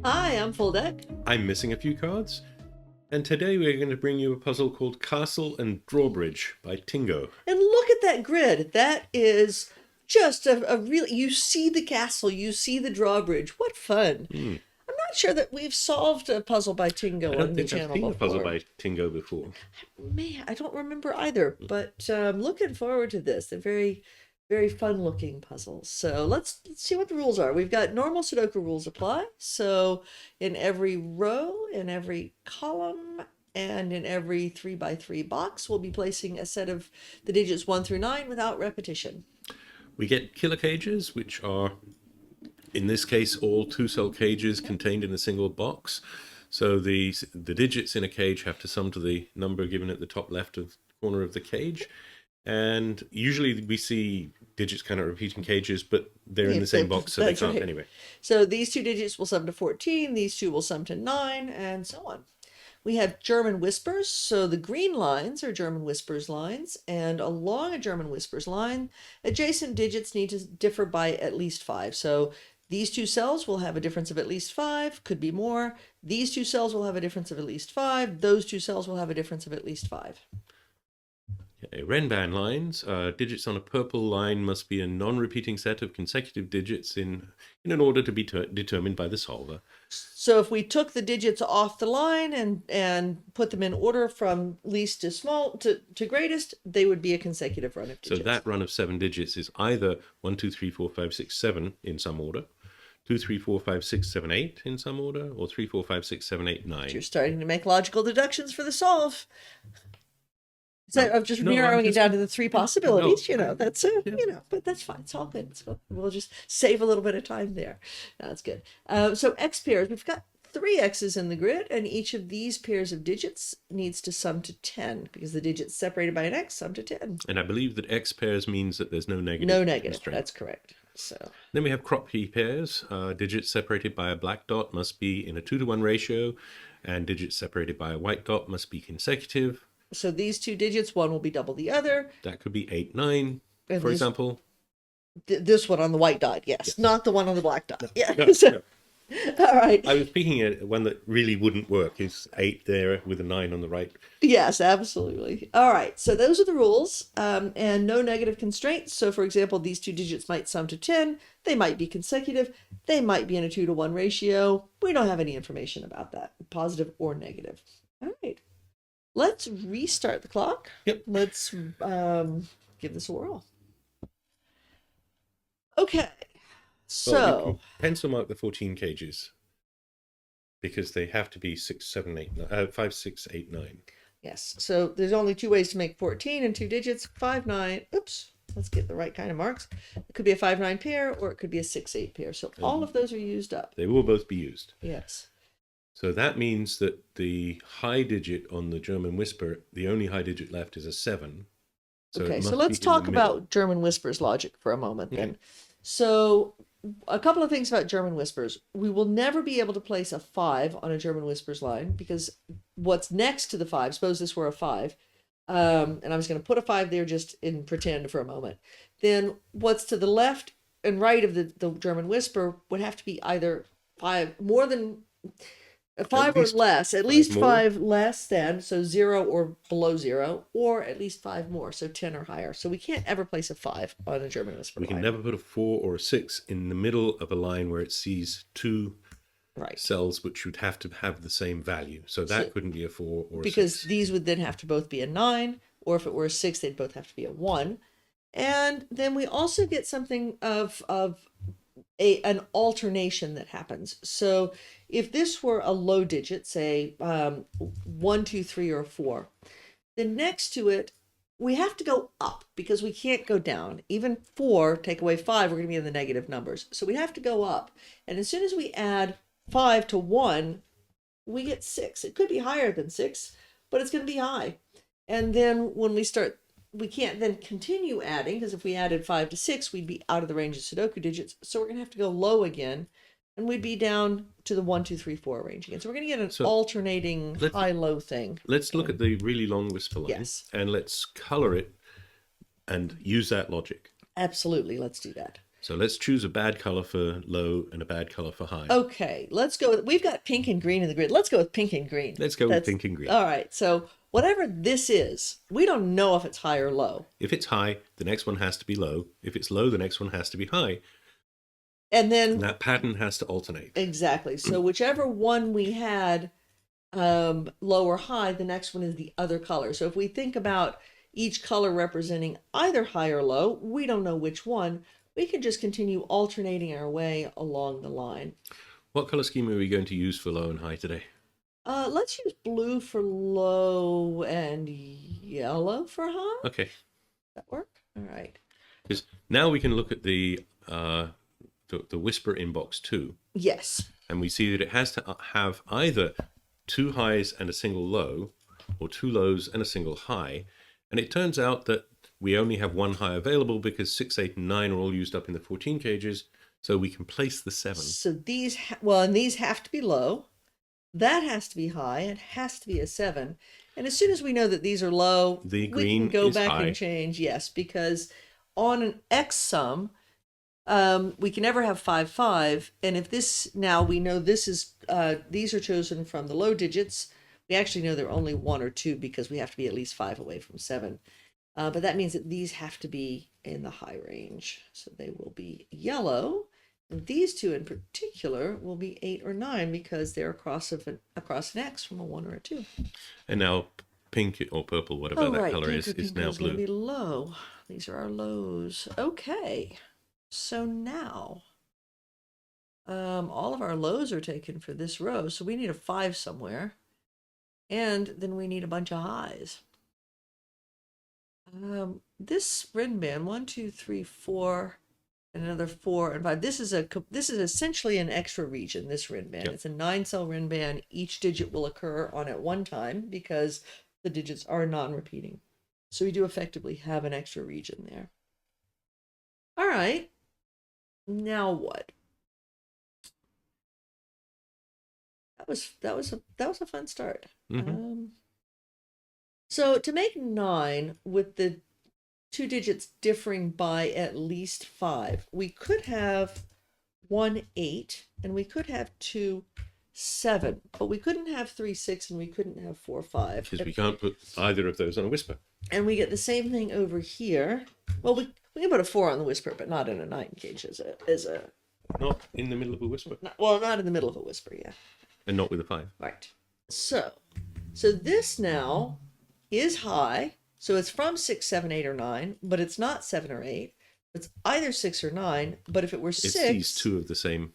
Hi, I'm FullDeck. I'm missing a few cards, and today we're going to bring you a puzzle called Castle and Drawbridge by Tingo. And look at that grid. That is just a really, you see the castle, you see the drawbridge. What fun. I'm not sure that we've solved a puzzle by Tingo I on don't the think I've channel seen a puzzle before. by Tingo before. Man, I don't remember either, but I'm looking forward to this. They're very, very fun looking puzzles. So let's see what the rules are. We've got normal Sudoku rules apply. So in every row, in every column, and in every 3 by 3 box, we'll be placing a set of the digits 1 through 9 without repetition. We get killer cages, which are, in this case, all two-cell cages contained in a single box. So the digits in a cage have to sum to the number given at the top left of the corner of the cage. And usually we see digits kind of repeating cages, but they're in the same box, so they can't right. anyway. So these two digits will sum to 14, these two will sum to 9, and so on. We have German whispers, so the green lines are German whispers lines, and along a German whispers line, adjacent digits need to differ by at least 5. So these two cells will have a difference of at least 5, could be more. These two cells will have a difference of at least 5. Those two cells will have a difference of at least 5. Okay, Renban lines, digits on a purple line must be a non-repeating set of consecutive digits in an order to be determined by the solver. So if we took the digits off the line and put them in order from least to small to greatest, they would be a consecutive run of digits. So that run of 7 digits is either 1, 2, 3, 4, 5, 6, 7 in some order, 2, 3, 4, 5, 6, 7, 8 in some order, or 3, 4, 5, 6, 7, 8, 9. You're starting to make logical deductions for the solve. So I'm just narrowing it down to the 3 possibilities, that's but that's fine. It's all good. So we'll just save a little bit of time there. That's good. So X pairs, we've got 3 X's in the grid, and each of these pairs of digits needs to sum to 10 because the digits separated by an X sum to 10. And I believe that X pairs means that there's no negative. No negative. Constraint. That's correct. So then we have Kropki pairs. Digits separated by a black dot must be in a 2-to-1 ratio, and digits separated by a white dot must be consecutive. So these two digits, one will be double the other. That could be 8, 9, and for example. This one on the white dot, yes. Not the one on the black dot. No, yeah. no, So, no. All right. I was speaking of one that really wouldn't work. Is 8 there with a 9 on the right. Yes, absolutely. All right. So those are the rules, and no negative constraints. So, for example, these two digits might sum to 10. They might be consecutive. They might be in a 2-to-1 ratio. We don't have any information about that, positive or negative. All right. Let's restart the clock. Yep. Let's give this a whirl. Okay. So Well, you can pencil mark the 14 cages because they have to be 6, 7, 8, 9, 5, 6, 8, 9. yes. So there's only 2 ways to make 14 in 2 digits. 5, 9. Oops. Let's get the right kind of marks. It could be a 5, 9 pair, or it could be a 6, 8 pair. So all of those are used up. They will both be used. Yes. So that means that the high digit on the German whisper, the only high digit left is a 7. So okay, so let's talk about German whispers logic for a moment then. So a couple of things about German whispers. We will never be able to place a 5 on a German whispers line because what's next to the 5, suppose this were a 5, and I'm just going to put a 5 there just in pretend for a moment. Then what's to the left and right of the German whisper would have to be either 5 more than... 5 or less, at least 5 less than, so 0 or below 0, or at least 5 more, so 10 or higher. So we can't ever place a 5 on a German whisper line. We can never put a 4 or a 6 in the middle of a line where it sees 2 cells which would have to have the same value. So that couldn't be a 4 or a 6. Because these would then have to both be a 9, or if it were a 6, they'd both have to be a 1. And then we also get something of an alternation that happens. So if this were a low digit, say 1, 2, 3, or 4, then next to it, we have to go up because we can't go down. Even 4, take away 5, we're going to be in the negative numbers. So we have to go up. And as soon as we add 5 to 1, we get 6. It could be higher than 6, but it's going to be high. And then when we start, we can't then continue adding because if we added 5 to 6, we'd be out of the range of Sudoku digits. So we're going to have to go low again, and we'd be down to the 1, 2, 3, 4 range again. So we're going to get an alternating high-low thing. Let's look at the really long whisper line, yes, and let's color it and use that logic. Absolutely, let's do that. So let's choose a bad color for low and a bad color for high. Okay, let's go. We've got pink and green in the grid. Let's go with pink and green. Let's go with pink and green. All right, so whatever this is, we don't know if it's high or low. If it's high, the next one has to be low. If it's low, the next one has to be high. And then that pattern has to alternate. Exactly. So whichever one we had low or high, the next one is the other color. So if we think about each color representing either high or low, we don't know which one. We can just continue alternating our way along the line. What color scheme are we going to use for low and high today? Let's use blue for low and yellow for high. Okay. Does that work? All right. Because now we can look at the whisper in box 2. Yes. And we see that it has to have either 2 highs and a single low, or 2 lows and a single high. And it turns out that we only have 1 high available because 6, 8, and 9 are all used up in the 14 cages. So we can place the 7. So these, and these have to be low. That has to be high. It has to be a 7. And as soon as we know that these are low, the green we can go is back high. And change. Yes, because on an X sum, we can never have 5, 5. And if this, now we know this is, these are chosen from the low digits. We actually know they're only 1 or 2 because we have to be at least 5 away from 7. But that means that these have to be in the high range. So they will be yellow. And these two in particular will be 8 or 9 because they're across an X from a 1 or a 2. And now pink or purple, whatever that color is now blue. Going to be low. These are our lows. Okay. So now all of our lows are taken for this row. So we need a 5 somewhere. And then we need a bunch of highs. This Renban, 1, 2, 3, 4, and another 4 and 5. This is essentially an extra region, this Renban. Yep. It's a 9-cell Renban. Each digit will occur on at one time because the digits are non-repeating. So we do effectively have an extra region there. All right. Now what? That was a fun start. Mm-hmm. So to make 9 with the 2 digits differing by at least 5, we could have 1, 8, and we could have 2, 7, but we couldn't have 3, 6, and we couldn't have 4, 5. Because we can't put either of those on a whisper. And we get the same thing over here. Well, we can put a 4 on the whisper, but not in a 9 cage Not in the middle of a whisper. Not in the middle of a whisper, yeah. And not with a 5. Right. So this now is high. So it's from 6, 7, 8, or 9, but it's not 7 or 8. It's either 6 or 9. But if it were 6, it's these two of the same.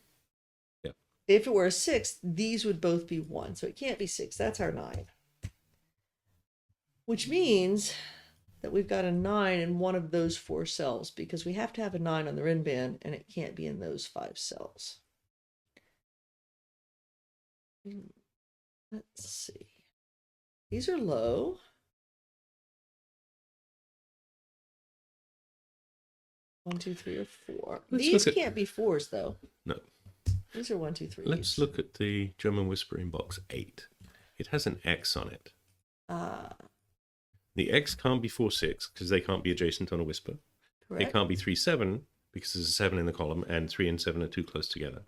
Yeah. If it were a 6, these would both be 1. So it can't be 6. That's our 9. Which means that we've got a 9 in one of those 4 cells because we have to have a 9 on the Renban and it can't be in those 5 cells. Let's see. These are low. One, 2, 3, or 4. These can't be 4s though. No. These are 1, 2, 3. Let's look at the German whisper in box 8. It has an X on it. The X can't be 4, 6 because they can't be adjacent on a whisper. Correct. It can't be 3, 7 because there's a 7 in the column and 3 and 7 are too close together.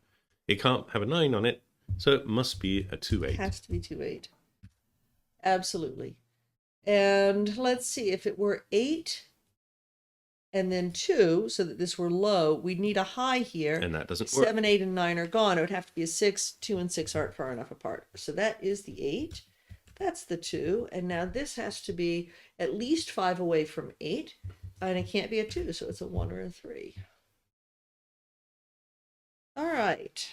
It can't have a 9 on it, so it must be a 2, 8. It has to be 2, 8. Absolutely. And let's see, if it were 8 and then 2, so that this were low, we'd need a high here. And that doesn't work. 7, 8, and 9 are gone. It would have to be a 6. 2 and 6 aren't far enough apart. So that is the 8. That's the 2. And now this has to be at least 5 away from 8. And it can't be a 2, so it's a 1 or a 3. All right.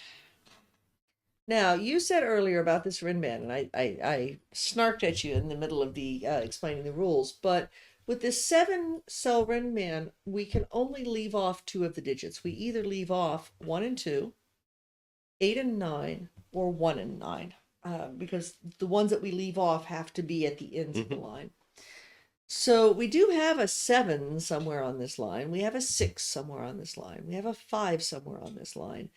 Now, you said earlier about this Renban, and I snarked at you in the middle of the explaining the rules, but with this 7-cell Renban, we can only leave off 2 of the digits. We either leave off 1 and 2, 8 and 9, or 1 and 9, because the ones that we leave off have to be at the ends of the line. So we do have a 7 somewhere on this line. We have a 6 somewhere on this line. We have a 5 somewhere on this line.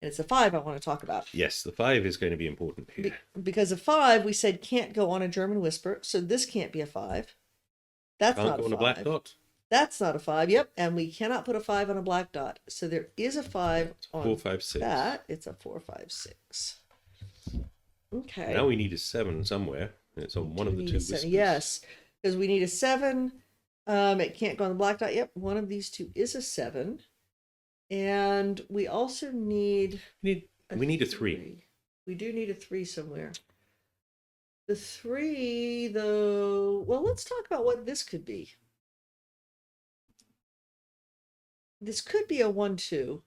And it's a 5 I want to talk about. Yes, the 5 is going to be important here. Because a 5, we said, can't go on a German whisper. So this can't be a 5. That's Can't not go a on 5. a black dot. That's not a 5. Yep. And we cannot put a 5 on a black dot. So there is a 5 on 4, 5, 6. that. It's a 4, 5, 6. Okay. Now we need a 7 somewhere. And it's on one of the two whispers. Yes, because we need a 7. It can't go on the black dot. Yep, one of these two is a 7. And we also need... We need a 3. We do need a 3 somewhere. The 3, though... Well, let's talk about what this could be. This could be a 1, 2,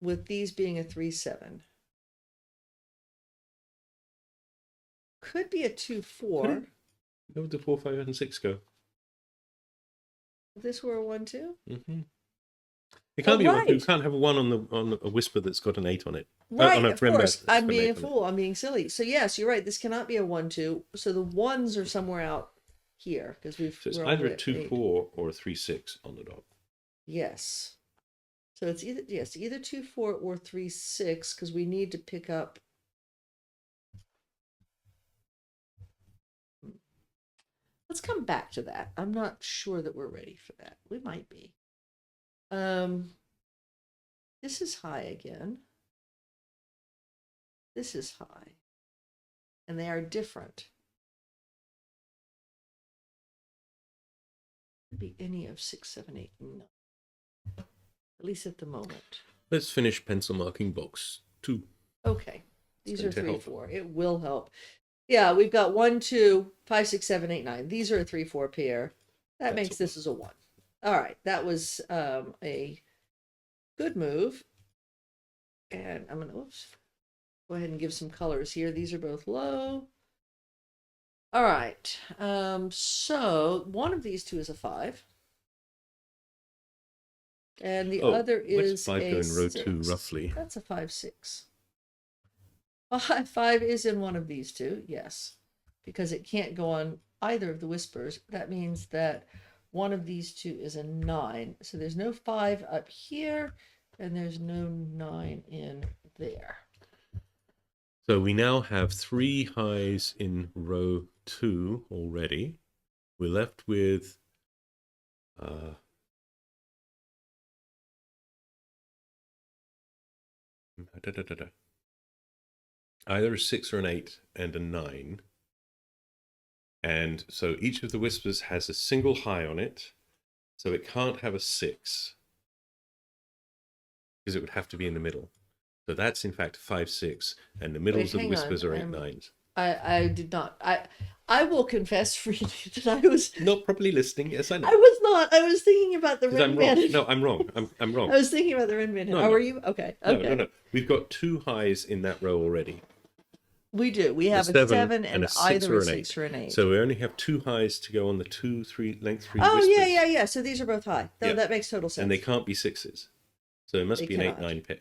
with these being a 3, 7. Could be a 2, 4. Where would the 4, 5, and 6 go? If this were a 1, 2? Mm-hmm. It can't be right. You can't have a 1 on a whisper that's got an 8 on it. Right, on a of course. that's I'm got an being 8 a fool. I'm being silly. So yes, you're right. This cannot be a 1, 2. So the 1s are somewhere out here because So it's either a 2, 4 or a 3, 6 on the dot. Yes. So it's either 2, 4 or 3, 6 because we need to pick up. Let's come back to that. I'm not sure that we're ready for that. We might be. This is high again. This is high. And they are different. Could be any of 6, 7, 8, 9. At least at the moment. Let's finish pencil marking box 2. Okay. These are 3, help. 4. It will help. Yeah, we've got 1, 2, 5, 6, 7, 8, 9. These are a 3, 4 pair. That makes this as a 1. All right. That was a good move. And I'm going to go ahead and give some colors here. These are both low. All right. So one of these two is a 5. And the other is where's 5 go in row 6. 2 roughly? That's a 5, 6. 5 is in one of these two, yes. Because it can't go on either of the whispers. That means that one of these two is a 9. So there's no 5 up here, and there's no 9 in there. So we now have 3 highs in row 2 already. We're left with either a 6 or an 8 and a 9. And so each of the whispers has a single high on it. So it can't have a 6 because it would have to be in the middle. So that's in fact 5, 6, and the middles of the whispers are 8, 9s. I did not. I will confess freely that I was not properly listening. Yes, I know. I was not. I was thinking about the I'm wrong. Renban. No, I'm wrong. I'm wrong. I was thinking about the Renban. No, Oh, no. were you? Okay. Okay. No. We've got 2 highs in that row already. We do. We have a 7 and a 6 either or a an 6 or an 8. So we only have 2 highs to go on the 2, 3 length 3 oh, whispers. yeah. So these are both high. No, Yeah. that makes total sense. And they can't be 6s. So it must They be an 8, cannot. 9 pair.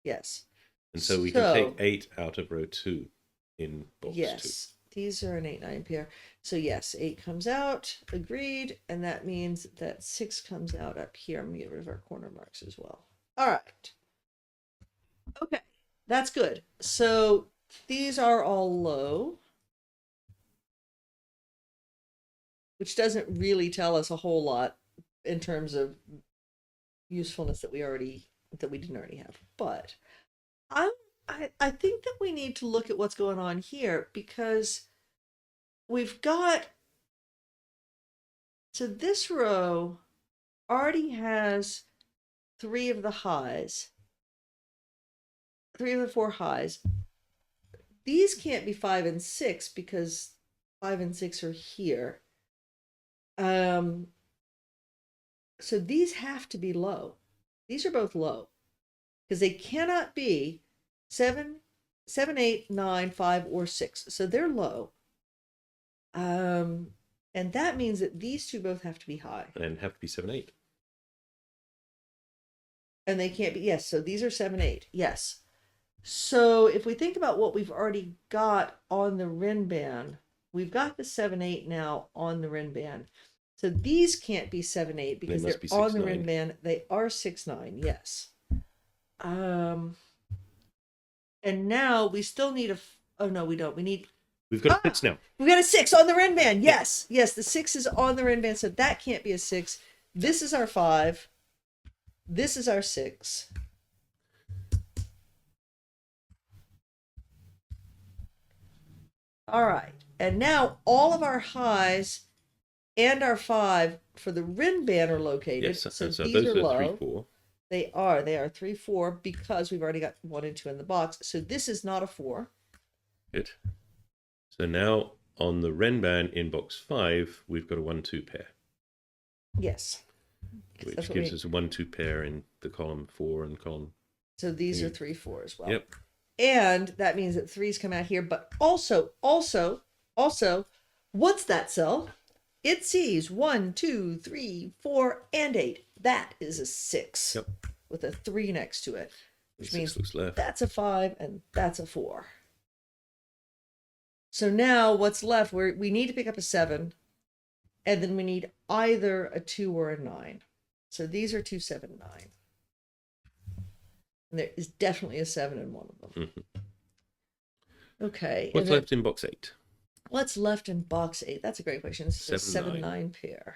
Yes. And so we can take 8 out of row 2 in box 2. Yes. These are an 8, 9 pair. So yes, 8 comes out. Agreed. And that means that 6 comes out up here. I'm going to get rid of our corner marks as well. All right. Okay. That's good. So these are all low, which doesn't really tell us a whole lot in terms of usefulness that we didn't already have. But I think that we need to look at what's going on here because we've got, so this row already has 3 of the highs, 3 of the 4 highs. These can't be 5 and 6 because 5 and 6 are here. So these have to be low. These are both low because they cannot be 7, 8, 9, 5, or 6. So they're low. And that means that these two both have to be high. And have to be 7, 8. And they can't be, yes. So these are 7, 8. Yes. So if we think about what we've already got on the Renban, we've got the 7, 8 now on the Renban. So these can't be 7, 8 because they're be 6, on the 9. Renban. They are 6, 9. Yes. And now we still need oh no, we don't. We've got a 6 now. We've got a 6 on the Renban. Yes. Yes, the 6 is on the Renban. So that can't be a 6. This is our 5. This is our 6. All right. And now all of our highs and our 5 for the Renban are located. Yes, so so these those are are low. 3, 4. They are 3, 4 because we've already got 1 and 2 in the box. So this is not a 4. Good. So now on the Renban in box 5, we've got a 1, 2 pair. Yes. Which gives us a 1, 2 pair in the column 4 and column. So these are 3, 4 as well. Yep. And that means that 3's come out here, but also, what's that cell? It sees 1, 2, 3, 4, and 8. That is a 6. Yep. With a 3 next to it, which means looks left. that's a 5 and that's a 4. So now what's left? We need to pick up a 7, and then we need either a 2 or a 9. So these are 2, 7, 9. And there is definitely a 7 in one of them. Mm-hmm. Okay. What's left in box 8? What's left in box 8? That's a great question. It's a 7, 7, 9 pair.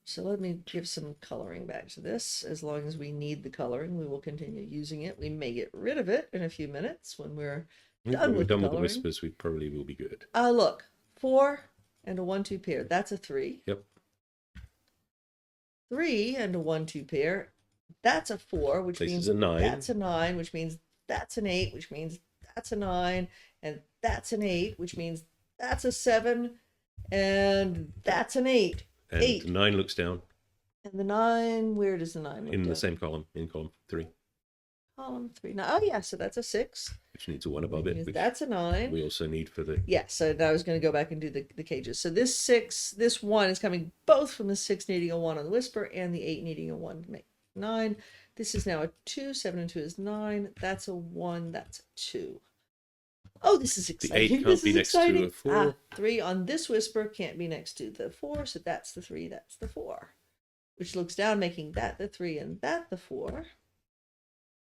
So let me give some coloring back to this. As long as we need the coloring, we will continue using it. We may get rid of it in a few minutes when we're done with the coloring. With the whispers, we probably will be good. Look, 4 and a 1, 2 pair. That's a 3. Yep. 3 and a 1, 2 pair. That's a 4, which This means is a 9. that's a 9, which means that's an 8, which means that's a 9, and that's an 8, which means that's a 7, and that's an 8. And 8. the 9 looks down. And the 9, where does the 9 look in down? the same column, in column 3. Column 3. Now, oh yeah, so that's a 6. Which needs a 1 above it. Which That's a 9. we also need for the... Yeah, so now I was going to go back and do the cages. So this 6, this 1 is coming both from the 6 needing a 1 on the whisper and the 8 needing a 1 to make 9. This is now a 2. 7 and 2 is 9. That's a 1. That's a 2. Oh, this is exciting. The 8 can't this be is next exciting. to a 4. 3 on this whisper can't be next to the 4. So that's the 3. That's the 4. Which looks down, making that the 3 and that the 4.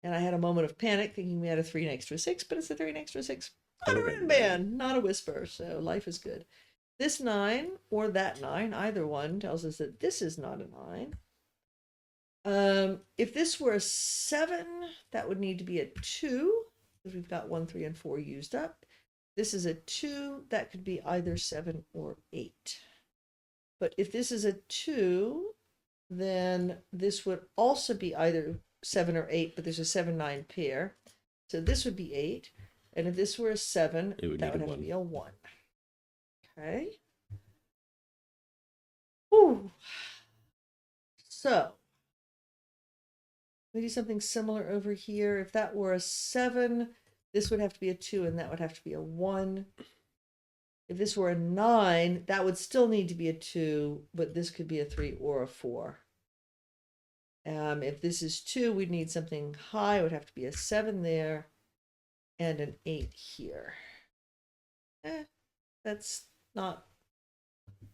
And I had a moment of panic thinking we had a 3 next to a 6, but it's a 3 next to a 6. Not a Renban, not a whisper. So life is good. This 9 or that 9, either one, tells us that this is not a 9. If this were a 7, that would need to be a 2. Because we've got 1, 3, and 4 used up. This is a 2. That could be either 7 or 8. But if this is a 2, then this would also be either 7 or 8, but there's a 7, 9 pair. So this would be 8. And if this were a 7, that would have to be a 1. Okay. Ooh. So we do something similar over here. If that were a 7, this would have to be a 2, and that would have to be a 1. If this were a 9, that would still need to be a 2, but this could be a 3 or a 4. If this is 2, we'd need something high. It would have to be a 7 there and an 8 here. That's not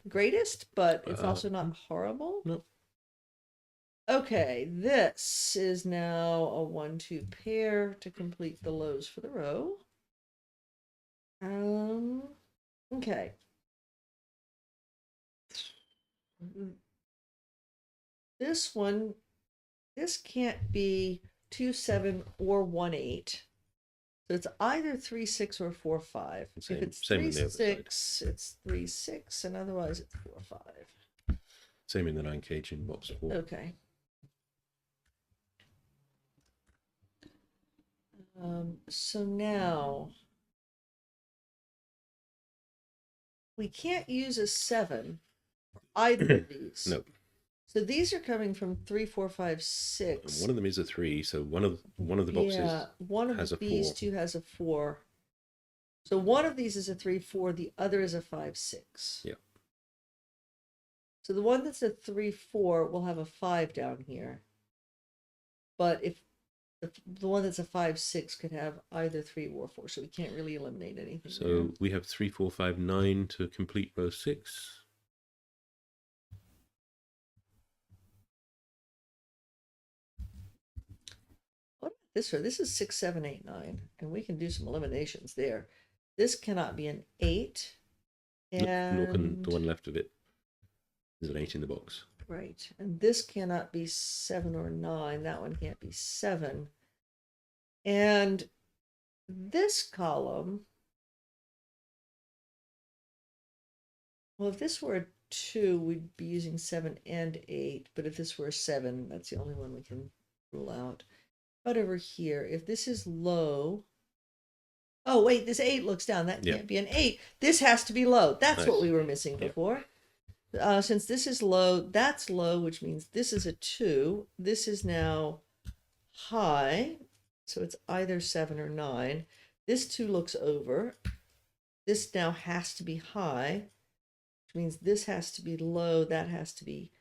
the greatest, but it's also not horrible. Nope. Okay, this is now a 1, 2 pair to complete the lows for the row. Okay. This one, this can't be 2, 7 or 1, 8. So it's either 3, 6 or 4, 5. If it's 3, 6, it's 3, 6, and otherwise it's 4, 5. Same in the 9 cage in box 4. Okay. So now we can't use a 7 for either of these. Nope. So these are coming from 3, 4, 5, 6. One of them is a 3, so one of the boxes one of has a these 4. two has a 4. So one of these is a 3, 4. The other is a 5, 6. Yeah. So the one that's a 3, 4 will have a 5 down here. But if the one that's a 5, 6 could have either 3 or 4, so we can't really eliminate anything. So there. we have 3, 4, 5, 9 to complete row 6. What about this row? This is 6, 7, 8, 9, and we can do some eliminations there. This cannot be an 8, and Nor can the one left of it. There's an 8 in the box. Right. And this cannot be 7 or 9. That one can't be 7. And this column, well, if this were a 2, we'd be using 7 and 8. But if this were a 7, that's the only one we can rule out. But over here, if this is low, oh, wait, this 8 looks down. That can't be an 8. This has to be low. That's what we were missing before. Since this is low, that's low, which means this is a 2. This is now high, so it's either 7 or 9. This 2 looks over. This now has to be high, which means this has to be low, that has to be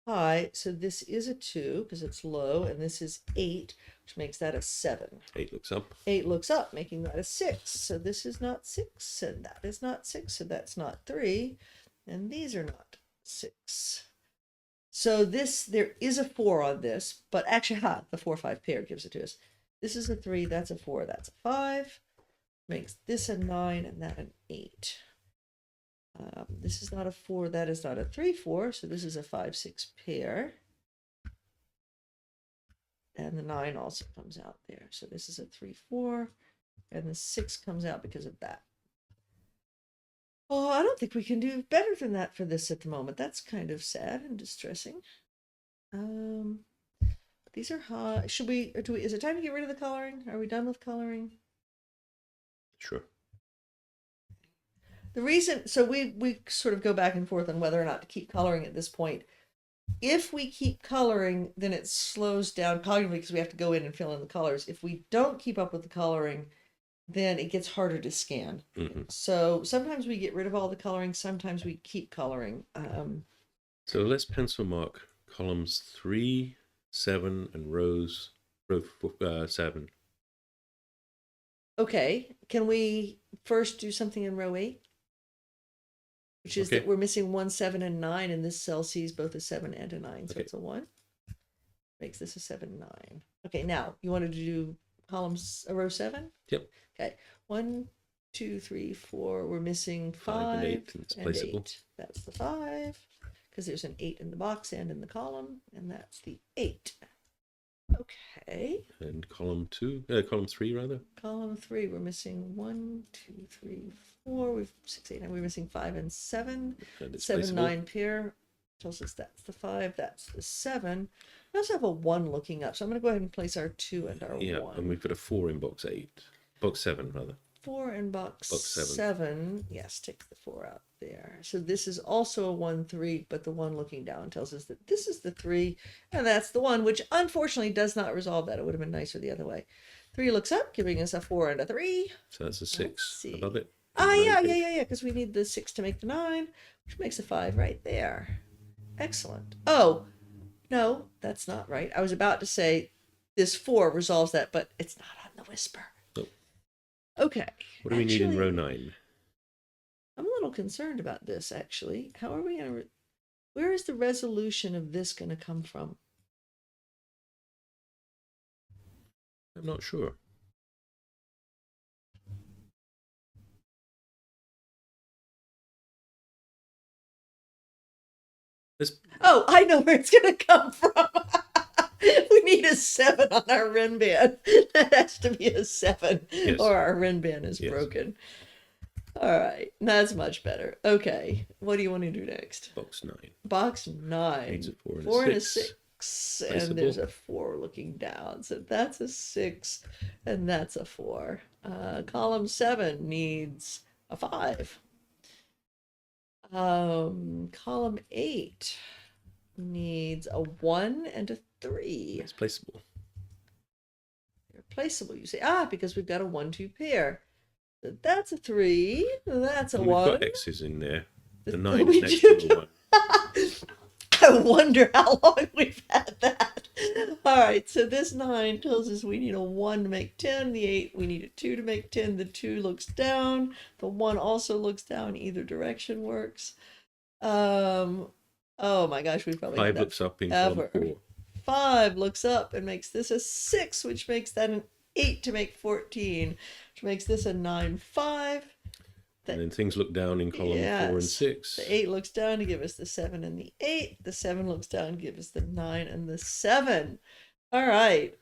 high. So this is a 2 because it's low, and this is 8, which makes that a 7. 8 looks up. 8 looks up, making that a 6. So this is not 6, and that is not 6, so that's not 3. And these are not 6. So this, there is a 4 on this, but actually, the 4-5 pair gives it to us. This is a 3, that's a 4, that's a 5. Makes this a 9 and that an 8. This is not a 4, that is not a 3-4, so this is a 5-6 pair. And the 9 also comes out there. So this is a 3-4, and the 6 comes out because of that. Oh, I don't think we can do better than that for this at the moment. That's kind of sad and distressing. These are high. Should we, or do we, is it time to get rid of the coloring? Are we done with coloring? Sure. The reason, so we sort of go back and forth on whether or not to keep coloring at this point. If we keep coloring, then it slows down cognitively because we have to go in and fill in the colors. If we don't keep up with the coloring, then it gets harder to scan. So sometimes we get rid of all the coloring, sometimes we keep coloring. So let's pencil mark columns 3, 7, and row 7. Okay, can we first do something in row 8? Which is that we're missing 1, 7, and 9, and this cell sees both a 7 and a 9, so it's a 1. Makes this a 7, 9. Okay, now you wanted to do columns, row 7? Yep. Okay, 1, 2, 3, 4. We're missing 5 and 8, and it's placeable. 8. That's the 5, because there's an 8 in the box and in the column, and that's the 8. Okay. And column 3 rather. Column 3, we're missing 1, 2, 3, 4. We've 6, 8, 9. We're missing 5 and 7. And 7, placeable. 9 pair tells us that's the 5. That's the 7. We also have a 1 looking up, so I'm going to go ahead and place our 2 and our 1. Yeah, and we've got a 4 in box 8. Box 7 rather. 4 in box 7. 7. Yes, take the 4 out there. So this is also a 1, 3, but the 1 looking down tells us that this is the 3, and that's the 1, which unfortunately does not resolve that. It would have been nicer the other way. 3 looks up, giving us a 4 and a 3. So that's a 6 above it. Yeah, because we need the 6 to make the 9, which makes a 5 right there. Excellent. Oh, no, that's not right. I was about to say this 4 resolves that, but it's not on the whisper. Nope. Okay. What do we need in row 9? I'm a little concerned about this, actually. How are we going to... Where is the resolution of this going to come from? I'm not sure. Oh, I know where it's going to come from. We need a 7 on our Renban. That has to be a 7, or our Renban is broken. All right, that's much better. Okay, what do you want to do next? Box 9. Box 9. Needs a 4 and 4 a and 6. a 6, and there's a 4 looking down. So that's a 6, and that's a 4. Column 7 needs a 5. Column 8 needs a 1 and a 3. It's placeable. They're placeable, you say. Because we've got a 1, 2 pair. So that's a 3. That's a 1. We've got X's in there. The 9 is next to the 1. I wonder how long we've had that. All right, so this 9 tells us we need a 1 to make 10. The 8, we need a 2 to make 10. The 2 looks down. The 1 also looks down. Either direction works. Oh my gosh, we probably 5 looks up in column 4. 5 looks up and makes this a 6, which makes that an 8 to make 14, which makes this a 9, 5. And then things look down in column 4 and 6. The 8 looks down to give us the 7 and the 8. The 7 looks down to give us the 9 and the 7. All right.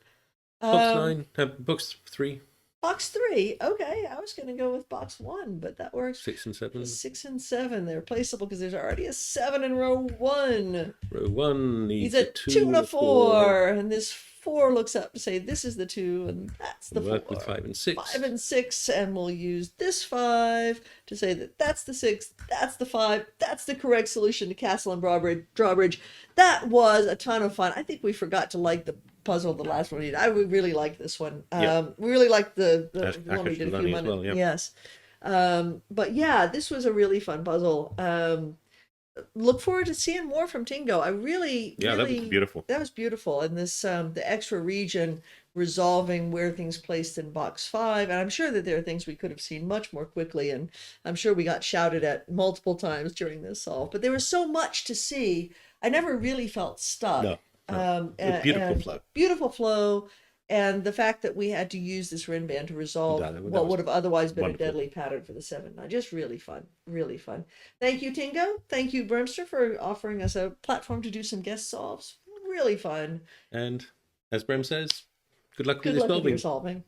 Box 9, box 3. Box 3. Okay, I was going to go with box 1, but that works. 6 and 7. 6 and 7. They're placeable because there's already a 7 in row 1. Row 1 needs a 2 and a 4. 4. And this 4 looks up to say this is the 2 and that's the 4. Work with 5 and 6. 5 and 6, and we'll use this 5 to say that that's the 6, that's the 5, that's the correct solution to Castle and Drawbridge. That was a ton of fun. I think we forgot to like the puzzle the last one we did. I really liked this one. We really liked the one we did a few months. Well, yeah. Yes. But yeah, this was a really fun puzzle. Look forward to seeing more from Tingo. I really that was beautiful. That was beautiful. And this the extra region resolving where things placed in box 5, and I'm sure that there are things we could have seen much more quickly, and I'm sure we got shouted at multiple times during this solve, but there was so much to see. I never really felt stuck. No. Beautiful flow, and the fact that we had to use this Renban to resolve what would have otherwise been a deadly pattern for the 7-9. Just really fun. Thank you, Tingo. Thank you, Bremster, for offering us a platform to do some guest solves. Really fun. And as Brem says, good luck with Good luck with your your solving.